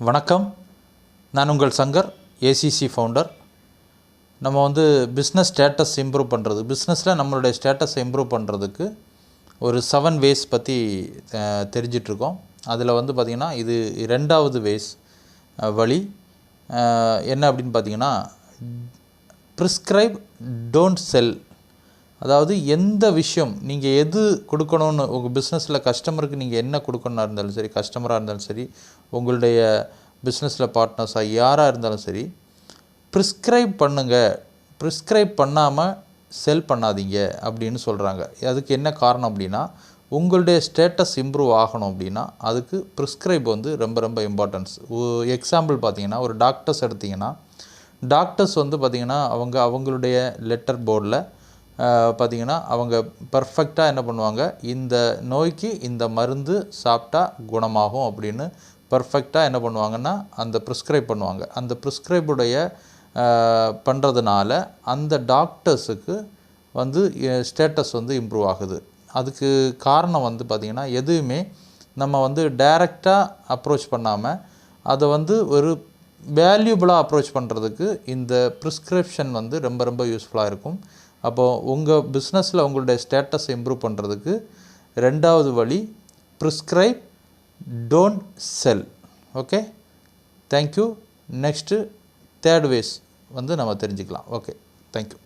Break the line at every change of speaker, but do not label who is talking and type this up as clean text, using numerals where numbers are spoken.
வணக்கம், நான் உங்கள் சங்கர், ஏசிசி ஃபவுண்டர். நம்ம வந்து பிஸ்னஸ் ஸ்டேட்டஸ் இம்ப்ரூவ் பண்ணுறது, பிஸ்னஸில் நம்மளுடைய ஸ்டேட்டஸை இம்ப்ரூவ் பண்ணுறதுக்கு ஒரு 7 வேஸ் பற்றி தெரிஞ்சிட்ருக்கோம். அதில் வந்து பார்த்திங்கன்னா இது 2வது வேஸ் வழி என்ன அப்படின்னு பார்த்திங்கன்னா, ப்ரிஸ்கிரைப் டோன்ட் செல். அதாவது எந்த விஷயம் நீங்கள் எது கொடுக்கணும்னு உங்கள் பிஸ்னஸில் கஸ்டமருக்கு நீங்கள் என்ன கொடுக்கணுன்னா இருந்தாலும் சரி, கஸ்டமராக இருந்தாலும் சரி, உங்களுடைய பிஸ்னஸில் பார்ட்னர்ஸாக யாராக இருந்தாலும் சரி, ப்ரிஸ்கிரைப் பண்ணுங்கள். ப்ரிஸ்கிரைப் பண்ணாமல் செல் பண்ணாதீங்க அப்படின்னு சொல்கிறாங்க. அதுக்கு என்ன காரணம் அப்படின்னா, உங்களுடைய ஸ்டேட்டஸ் இம்ப்ரூவ் ஆகணும் அப்படின்னா அதுக்கு ப்ரிஸ்கிரைப் வந்து ரொம்ப ரொம்ப இம்பார்ட்டன்ஸ். எக்ஸாம்பிள் பார்த்திங்கன்னா, ஒரு டாக்டர்ஸ் எடுத்திங்கன்னா, டாக்டர்ஸ் வந்து பார்த்திங்கன்னா அவங்களுடைய லெட்டர் போர்டில் பார்த்திங்கன்னா அவங்க பர்ஃபெக்டாக என்ன பண்ணுவாங்க, இந்த நோய்க்கு இந்த மருந்து சாப்பிட்டா குணமாகும் அப்படின்னு பர்ஃபெக்டாக என்ன பண்ணுவாங்கன்னா அந்த ப்ரிஸ்கிரைப் பண்ணுவாங்க. அந்த ப்ரிஸ்கிரைபுடைய பண்ணுறதுனால அந்த டாக்டர்ஸுக்கு வந்து ஸ்டேட்டஸ் வந்து இம்ப்ரூவ் ஆகுது. அதுக்கு காரணம் வந்து பார்த்திங்கன்னா, எதுவுமே நம்ம வந்து டைரெக்டாக அப்ரோச் பண்ணாமல் அதை வந்து ஒரு வேல்யூபிளாக அப்ரோச் பண்ணுறதுக்கு இந்த ப்ரிஸ்கிரிப்ஷன் வந்து ரொம்ப ரொம்ப யூஸ்ஃபுல்லாக இருக்கும். அப்போது உங்கள் பிஸ்னஸில் உங்களுடைய ஸ்டேட்டஸ் இம்ப்ரூவ் பண்ணுறதுக்கு 2வது வழி prescribe don't sell. Okay, thank you. Next 3rd ways வந்து நம்ம தெரிஞ்சுக்கலாம். Okay, thank you.